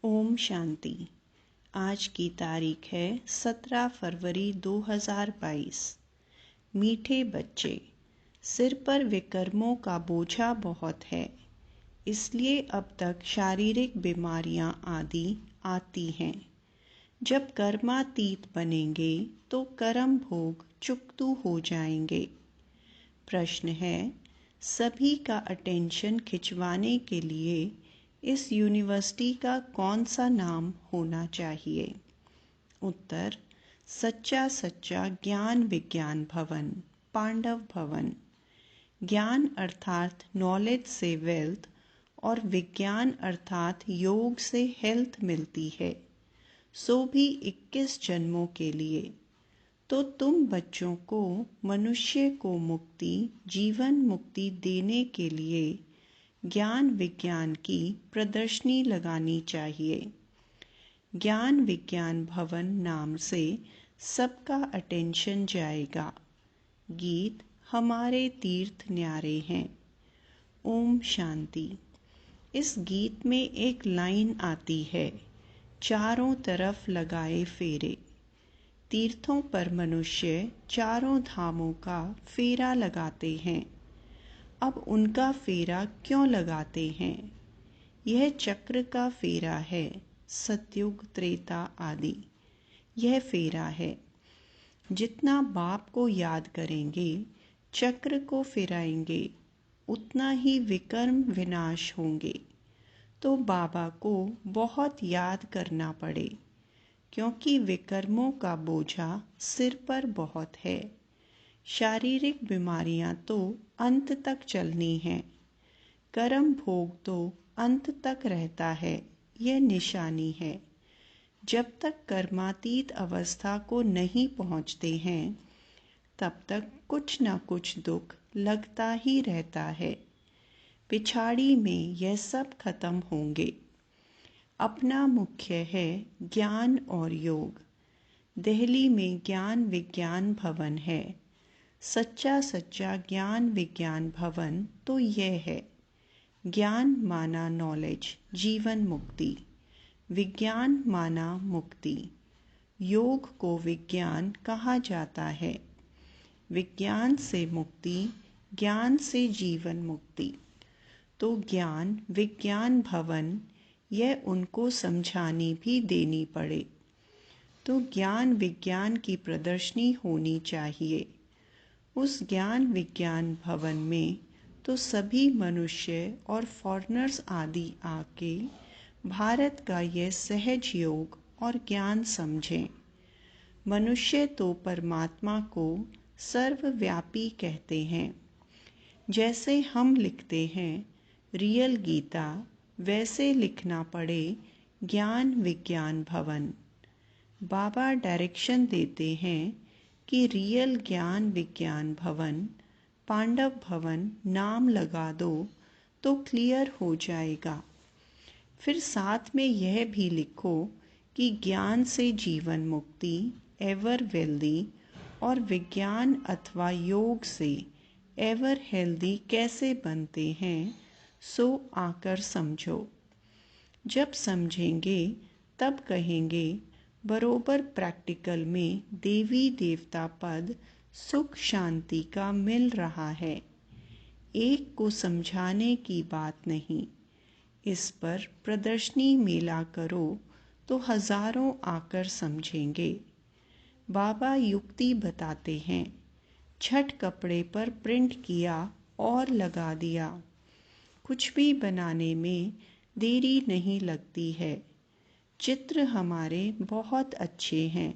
ओम शांति। आज की तारीख है 17 फरवरी 2022। मीठे बच्चे, सिर पर विकर्मों का बोझा बहुत है, इसलिए अब तक शारीरिक बीमारियां आदि आती हैं। जब कर्मातीत बनेंगे तो कर्म भोग चुकतू हो जाएंगे। प्रश्न है, सभी का अटेंशन खिंचवाने के लिए इस यूनिवर्सिटी का कौन सा नाम होना चाहिए? उत्तर, सच्चा सच्चा ज्ञान विज्ञान भवन, पांडव भवन। ज्ञान अर्थात नॉलेज से वेल्थ और विज्ञान अर्थात योग से हेल्थ मिलती है, सो भी 21 जन्मों के लिए। तो तुम बच्चों को मनुष्य को मुक्ति, जीवन मुक्ति देने के लिए ज्ञान विज्ञान की प्रदर्शनी लगानी चाहिए। ज्ञान विज्ञान भवन नाम से सबका अटेंशन जाएगा। गीत हमारे तीर्थ न्यारे हैं। ओम शांति। इस गीत में एक लाइन आती है, चारों तरफ लगाए फेरे। तीर्थों पर मनुष्य चारों धामों का फेरा लगाते हैं। अब उनका फेरा क्यों लगाते हैं? यह चक्र का फेरा है, सतयुग त्रेता आदि यह फेरा है। जितना बाप को याद करेंगे, चक्र को फिराएंगे, उतना ही विकर्म विनाश होंगे। तो बाबा को बहुत याद करना पड़े, क्योंकि विकर्मों का बोझा सिर पर बहुत है। शारीरिक बीमारियां तो अंत तक चलनी हैं, कर्म भोग तो अंत तक रहता है, यह निशानी है। जब तक कर्मातीत अवस्था को नहीं पहुंचते हैं, तब तक कुछ न कुछ दुख लगता ही रहता है। पिछाड़ी में यह सब खत्म होंगे। अपना मुख्य है ज्ञान और योग। दिल्ली में ज्ञान विज्ञान भवन है। सच्चा सच्चा ज्ञान विज्ञान भवन तो यह है। ज्ञान माना नॉलेज, जीवन मुक्ति। विज्ञान माना मुक्ति। योग को विज्ञान कहा जाता है। विज्ञान से मुक्ति, ज्ञान से जीवन मुक्ति। तो ज्ञान विज्ञान भवन, यह उनको समझानी भी देनी पड़े। तो ज्ञान विज्ञान की प्रदर्शनी होनी चाहिए। उस ज्ञान विज्ञान भवन में तो सभी मनुष्य और फॉरेनर्स आदि आके भारत का यह सहज योग और ज्ञान समझें। मनुष्य तो परमात्मा को सर्वव्यापी कहते हैं। जैसे हम लिखते हैं रियल गीता, वैसे लिखना पड़े ज्ञान विज्ञान भवन। बाबा डायरेक्शन देते हैं कि रियल ज्ञान विज्ञान भवन, पांडव भवन नाम लगा दो तो क्लियर हो जाएगा। फिर साथ में यह भी लिखो कि ज्ञान से जीवन मुक्ति, एवर वेल्दी, और विज्ञान अथवा योग से एवर हेल्दी कैसे बनते हैं, सो आकर समझो। जब समझेंगे तब कहेंगे बरोबर प्रैक्टिकल में देवी देवता पद सुख शांति का मिल रहा है। एक को समझाने की बात नहीं। इस पर प्रदर्शनी मेला करो तो हजारों आकर समझेंगे। बाबा युक्ति बताते हैं, छठ कपड़े पर प्रिंट किया और लगा दिया। कुछ भी बनाने में देरी नहीं लगती है। चित्र हमारे बहुत अच्छे हैं।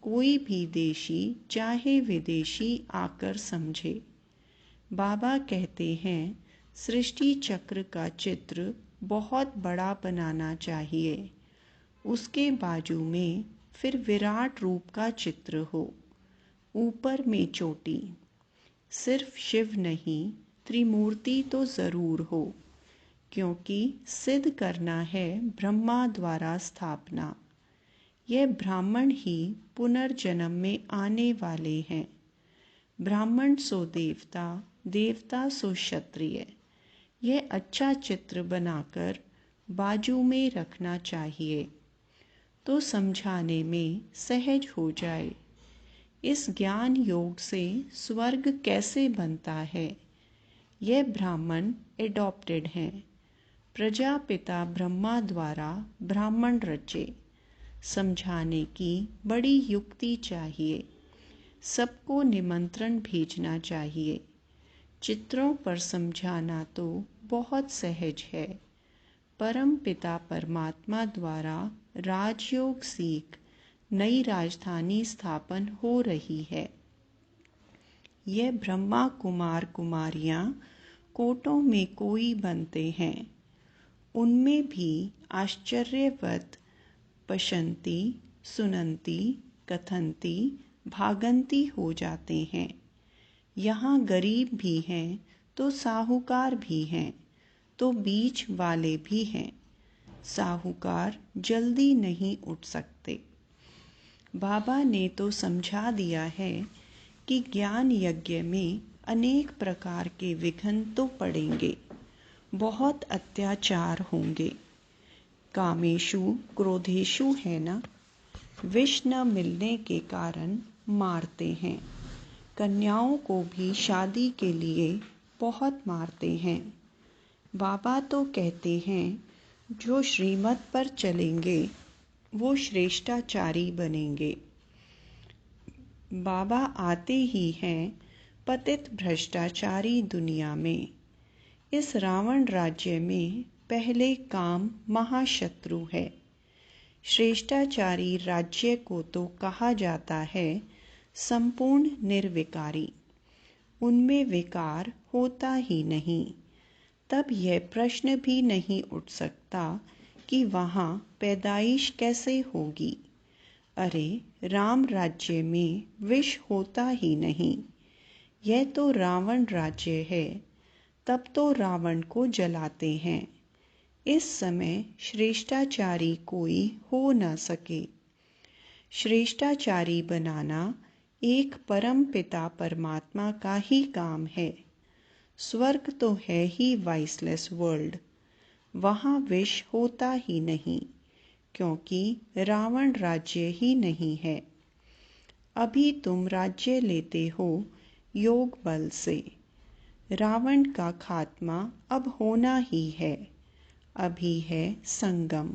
कोई भी देशी चाहे विदेशी आकर समझे। बाबा कहते हैं सृष्टि चक्र का चित्र बहुत बड़ा बनाना चाहिए। उसके बाजू में फिर विराट रूप का चित्र हो, ऊपर में चोटी। सिर्फ शिव नहीं, त्रिमूर्ति तो ज़रूर हो, क्योंकि सिद्ध करना है ब्रह्मा द्वारा स्थापना। यह ब्राह्मण ही पुनर्जन्म में आने वाले हैं। ब्राह्मण सो देवता, देवता सो क्षत्रिय। यह अच्छा चित्र बनाकर बाजू में रखना चाहिए तो समझाने में सहज हो जाए। इस ज्ञान योग से स्वर्ग कैसे बनता है? यह ब्राह्मण एडॉप्टेड हैं। प्रजापिता ब्रह्मा द्वारा ब्राह्मण रचे। समझाने की बड़ी युक्ति चाहिए। सबको निमंत्रण भेजना चाहिए। चित्रों पर समझाना तो बहुत सहज है। परम पिता परमात्मा द्वारा राजयोग सीख नई राजधानी स्थापन हो रही है। यह ब्रह्मा कुमार कुमारियां कोटों में कोई बनते हैं। उनमें भी आश्चर्यवत पशंती, सुनंती, कथंती, भागंती हो जाते हैं। यहाँ गरीब भी हैं तो साहूकार भी हैं तो बीच वाले भी हैं। साहूकार जल्दी नहीं उठ सकते। बाबा ने तो समझा दिया है कि ज्ञान यज्ञ में अनेक प्रकार के विघ्न तो पड़ेंगे, बहुत अत्याचार होंगे। कामेशु क्रोधेशु है ना, विष न मिलने के कारण मारते हैं। कन्याओं को भी शादी के लिए बहुत मारते हैं। बाबा तो कहते हैं जो श्रीमत पर चलेंगे वो श्रेष्ठाचारी बनेंगे। बाबा आते ही हैं पतित भ्रष्टाचारी दुनिया में। इस रावण राज्य में पहले काम महाशत्रु है। श्रेष्ठाचारी राज्य को तो कहा जाता है संपूर्ण निर्विकारी। उनमें विकार होता ही नहीं। तब यह प्रश्न भी नहीं उठ सकता कि वहाँ पैदाइश कैसे होगी। अरे राम राज्य में विष होता ही नहीं। यह तो रावण राज्य है। तब तो रावण को जलाते हैं। इस समय श्रेष्ठाचारी कोई हो न सके। श्रेष्ठाचारी बनाना एक परम पिता परमात्मा का ही काम है। स्वर्ग तो है ही वाइसलेस वर्ल्ड। वहाँ विष होता ही नहीं, क्योंकि रावण राज्य ही नहीं है। अभी तुम राज्य लेते हो योग बल से। रावण का खात्मा अब होना ही है। अभी है संगम।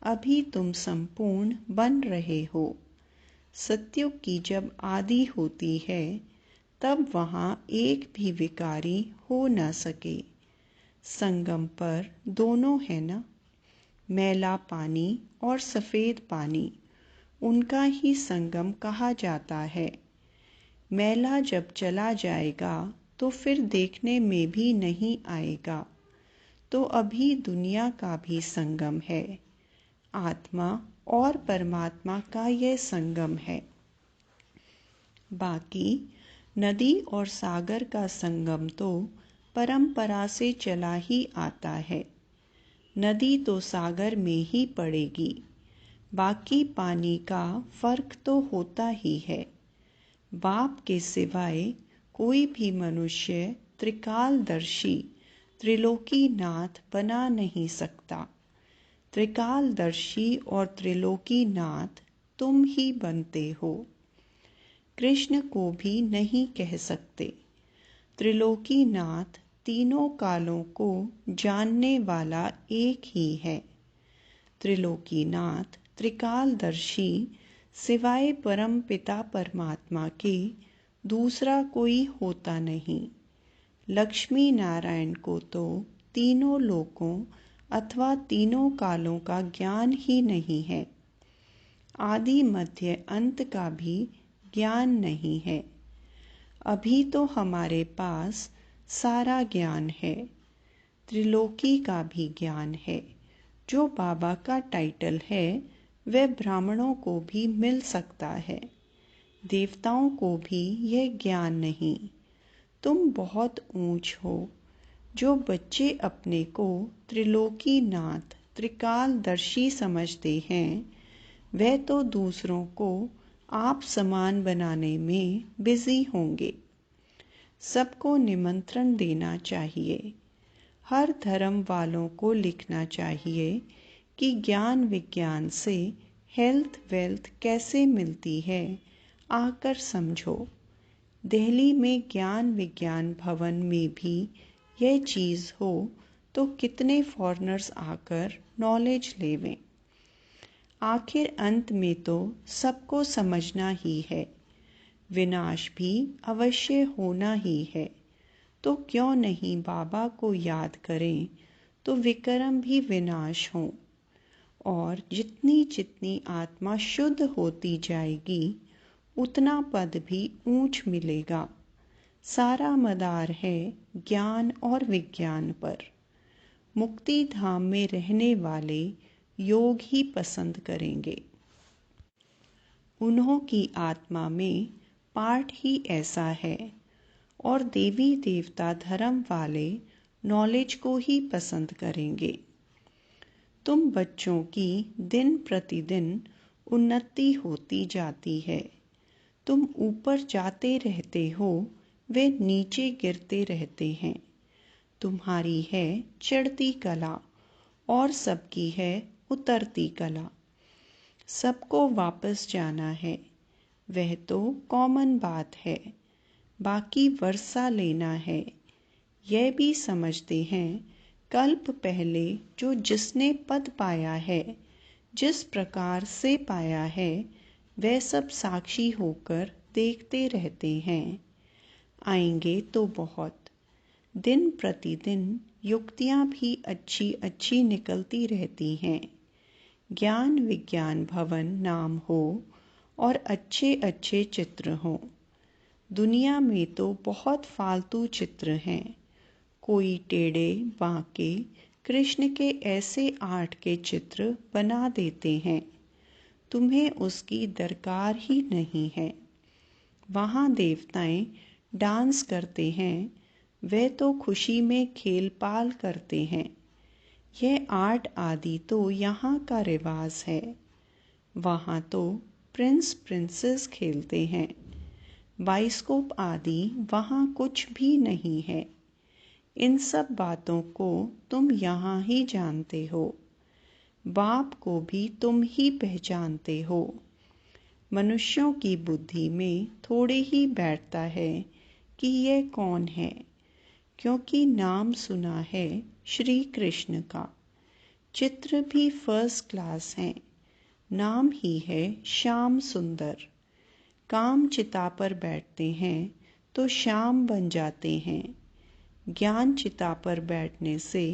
अभी तुम संपूर्ण बन रहे हो। सत्युग की जब आदि होती है तब वहाँ एक भी विकारी हो न सके। संगम पर दोनों है ना, मैला पानी और सफ़ेद पानी, उनका ही संगम कहा जाता है। मैला जब चला जाएगा तो फिर देखने में भी नहीं आएगा। तो अभी दुनिया का भी संगम है। आत्मा और परमात्मा का यह संगम है। बाकी नदी और सागर का संगम तो परंपरा से चला ही आता है। नदी तो सागर में ही पड़ेगी। बाकी पानी का फर्क तो होता ही है। बाप के सिवाय कोई भी मनुष्य त्रिकालदर्शी त्रिलोकीनाथ बना नहीं सकता। त्रिकालदर्शी और त्रिलोकीनाथ तुम ही बनते हो। कृष्ण को भी नहीं कह सकते। त्रिलोकीनाथ तीनों कालों को जानने वाला एक ही है। त्रिलोकीनाथ त्रिकालदर्शी सिवाय परम पिता परमात्मा के दूसरा कोई होता नहीं। लक्ष्मी नारायण को तो तीनों लोकों अथवा तीनों कालों का ज्ञान ही नहीं है। आदि मध्य अंत का भी ज्ञान नहीं है। अभी तो हमारे पास सारा ज्ञान है। त्रिलोकी का भी ज्ञान है। जो बाबा का टाइटल है वह ब्राह्मणों को भी मिल सकता है। देवताओं को भी यह ज्ञान नहीं। तुम बहुत ऊंच हो। जो बच्चे अपने को त्रिलोकीनाथ त्रिकालदर्शी समझते हैं वह तो दूसरों को आप समान बनाने में बिजी होंगे। सबको निमंत्रण देना चाहिए। हर धर्म वालों को लिखना चाहिए कि ज्ञान विज्ञान से हेल्थ वेल्थ कैसे मिलती है, आकर समझो। दिल्ली में ज्ञान विज्ञान भवन में भी यह चीज़ हो तो कितने फॉरेनर्स आकर नॉलेज लेवें। आखिर अंत में तो सबको समझना ही है, विनाश भी अवश्य होना ही है। तो क्यों नहीं बाबा को याद करें तो विक्रम भी विनाश हो, और जितनी जितनी आत्मा शुद्ध होती जाएगी उतना पद भी ऊंच मिलेगा। सारा मदार है ज्ञान और विज्ञान पर। मुक्ति धाम में रहने वाले योग ही पसंद करेंगे। उन्हों की आत्मा में पाठ ही ऐसा है, और देवी देवता धर्म वाले नॉलेज को ही पसंद करेंगे। तुम बच्चों की दिन प्रतिदिन उन्नति होती जाती है। तुम ऊपर जाते रहते हो, वे नीचे गिरते रहते हैं। तुम्हारी है चढ़ती कला और सबकी है उतरती कला। सबको वापस जाना है, वह तो कॉमन बात है। बाकी वर्षा लेना है, यह भी समझते हैं। कल्प पहले जो जिसने पद पाया है, जिस प्रकार से पाया है, वह सब साक्षी होकर देखते रहते हैं। आएंगे तो बहुत। दिन प्रतिदिन युक्तियाँ भी अच्छी अच्छी निकलती रहती हैं। ज्ञान विज्ञान भवन नाम हो और अच्छे अच्छे चित्र हों। दुनिया में तो बहुत फालतू चित्र हैं। कोई टेढ़े बांके कृष्ण के ऐसे आर्ट के चित्र बना देते हैं, तुम्हें उसकी दरकार ही नहीं है। वहाँ देवताएं डांस करते हैं, वे तो खुशी में खेल पाल करते हैं। यह आर्ट आदि तो यहाँ का रिवाज है। वहाँ तो प्रिंस प्रिंसेस खेलते हैं। बाइस्कोप आदि वहाँ कुछ भी नहीं है। इन सब बातों को तुम यहाँ ही जानते हो। बाप को भी तुम ही पहचानते हो। मनुष्यों की बुद्धि में थोड़े ही बैठता है कि यह कौन है, क्योंकि नाम सुना है श्री कृष्ण का। चित्र भी फर्स्ट क्लास हैं। नाम ही है श्याम सुंदर। काम चिता पर बैठते हैं तो श्याम बन जाते हैं। ज्ञान चिता पर बैठने से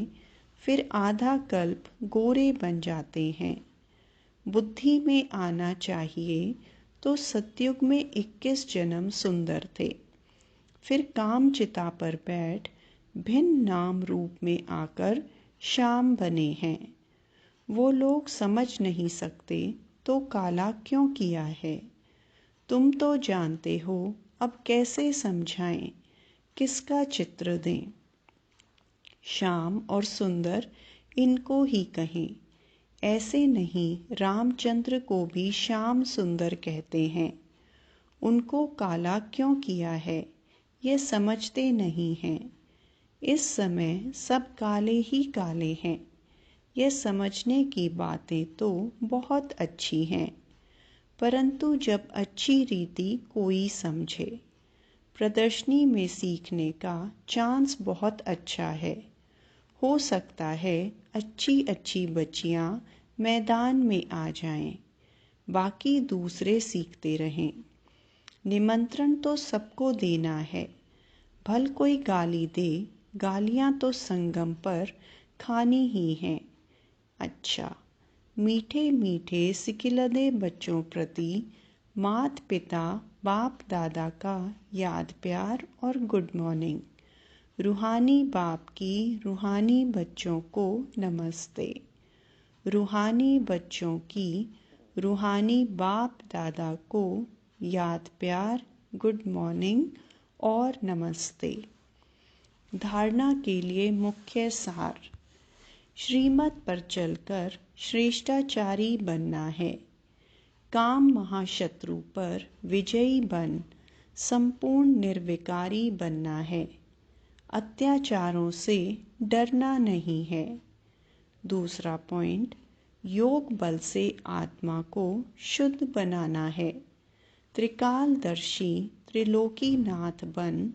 फिर आधा कल्प गोरे बन जाते हैं। बुद्धि में आना चाहिए तो सतयुग में 21 जन्म सुंदर थे। फिर काम चिता पर बैठ भिन्न नाम रूप में आकर श्याम बने हैं। वो लोग समझ नहीं सकते तो काला क्यों किया है। तुम तो जानते हो, अब कैसे समझाएं, किसका चित्र दें। श्याम और सुंदर इनको ही कहें। ऐसे नहीं, रामचंद्र को भी श्याम सुंदर कहते हैं। उनको काला क्यों किया है, ये समझते नहीं हैं। इस समय सब काले ही काले हैं। ये समझने की बातें तो बहुत अच्छी हैं, परंतु जब अच्छी रीति कोई समझे। प्रदर्शनी में सीखने का चांस बहुत अच्छा है। हो सकता है अच्छी अच्छी बच्चियां मैदान में आ जाएं, बाकी दूसरे सीखते रहें। निमंत्रण तो सबको देना है। भल कोई गाली दे, गालियां तो संगम पर खानी ही हैं। अच्छा, मीठे मीठे सिकिलदे बच्चों प्रति मात पिता बाप दादा का याद प्यार और गुड मॉर्निंग। रूहानी बाप की रूहानी बच्चों को नमस्ते। रूहानी बच्चों की रूहानी बाप दादा को याद प्यार, गुड मॉर्निंग और नमस्ते। धारणा के लिए मुख्य सार। श्रीमत पर चलकर श्रेष्ठाचारी बनना है। काम महाशत्रु पर विजयी बन संपूर्ण निर्विकारी बनना है। अत्याचारों से डरना नहीं है। दूसरा पॉइंट, योग बल से आत्मा को शुद्ध बनाना है। त्रिकालदर्शी त्रिलोकीनाथ बन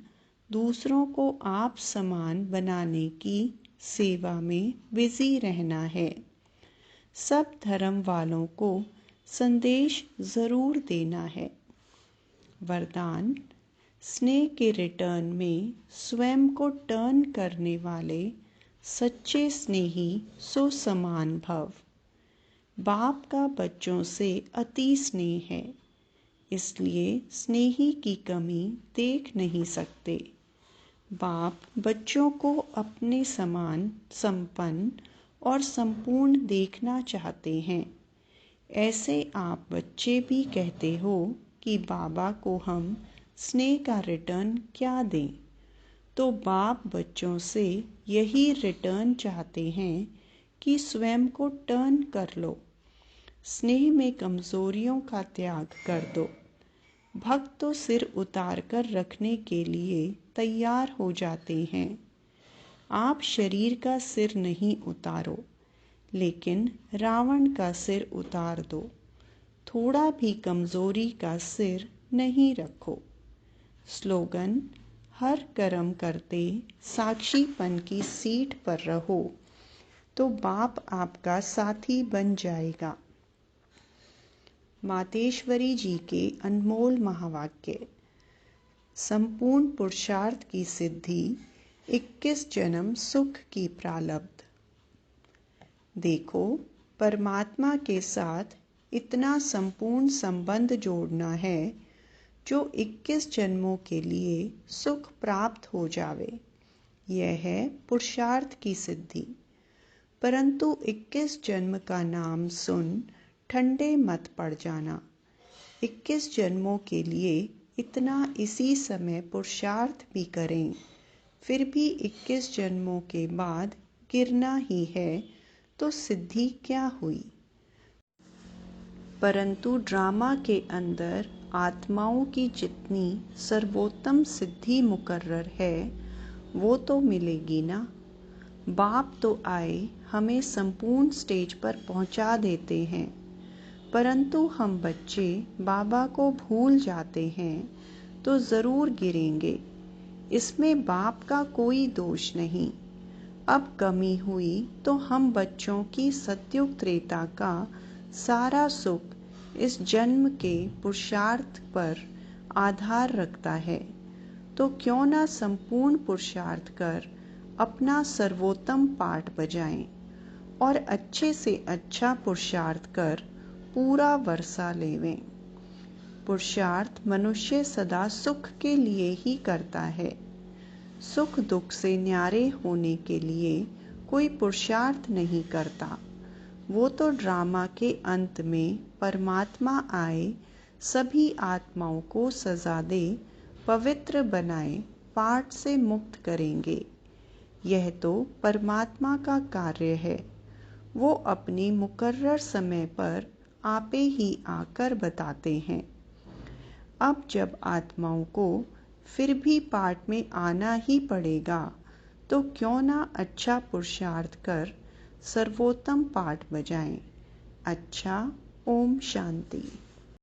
दूसरों को आप समान बनाने की सेवा में बिजी रहना है। सब धर्म वालों को संदेश ज़रूर देना है। वरदान, स्नेह के रिटर्न में स्वयं को टर्न करने वाले सच्चे स्नेही सुसमान भव। बाप का बच्चों से अति स्नेह है, इसलिए स्नेही की कमी देख नहीं सकते। बाप बच्चों को अपने समान संपन्न और संपूर्ण देखना चाहते हैं। ऐसे आप बच्चे भी कहते हो कि बाबा को हम स्नेह का रिटर्न क्या दें, तो बाप बच्चों से यही रिटर्न चाहते हैं कि स्वयं को टर्न कर लो। स्नेह में कमजोरियों का त्याग कर दो। भक्त तो सिर उतार कर रखने के लिए तैयार हो जाते हैं। आप शरीर का सिर नहीं उतारो, लेकिन रावण का सिर उतार दो। थोड़ा भी कमजोरी का सिर नहीं रखो। स्लोगन, हर कर्म करते साक्षीपन की सीट पर रहो, तो बाप आपका साथी बन जाएगा। मातेश्वरी जी के अनमोल महावाक्य। संपूर्ण पुरुषार्थ की सिद्धि, 21 जन्म सुख की प्रालब्ध। देखो, परमात्मा के साथ इतना संपूर्ण संबंध जोड़ना है जो 21 जन्मों के लिए सुख प्राप्त हो जावे। यह है पुरुषार्थ की सिद्धि। परंतु 21 जन्म का नाम सुन ठंडे मत पड़ जाना। 21 जन्मों के लिए इतना इसी समय पुरुषार्थ भी करें, फिर भी 21 जन्मों के बाद गिरना ही है, तो सिद्धि क्या हुई। परंतु ड्रामा के अंदर आत्माओं की जितनी सर्वोत्तम सिद्धि मुकर्रर है, वो तो मिलेगी ना। बाप तो आए हमें संपूर्ण स्टेज पर पहुंचा देते हैं, परंतु हम बच्चे बाबा को भूल जाते हैं तो ज़रूर गिरेंगे। इसमें बाप का कोई दोष नहीं। अब कमी हुई तो हम बच्चों की सत्युग त्रेता का सारा सुख इस जन्म के पुरुषार्थ पर आधार रखता है, तो क्यों ना संपूर्ण पुरुषार्थ कर अपना सर्वोत्तम पाठ बजाएं और अच्छे से अच्छा पुरुषार्थ कर पूरा वर्षा लेवें। पुरुषार्थ मनुष्य सदा सुख के लिए ही करता है। सुख दुख से न्यारे होने के लिए कोई पुरुषार्थ नहीं करता। वो तो ड्रामा के अंत में परमात्मा आए, सभी आत्माओं को सजा दे, पवित्र बनाए, पाठ से मुक्त करेंगे। यह तो परमात्मा का कार्य है। वो अपनी मुकर्रर समय पर आपे ही आकर बताते हैं। अब जब आत्माओं को फिर भी पाठ में आना ही पड़ेगा, तो क्यों ना अच्छा पुरुषार्थ कर सर्वोत्तम पाठ बजाएं। अच्छा, ओम शांति।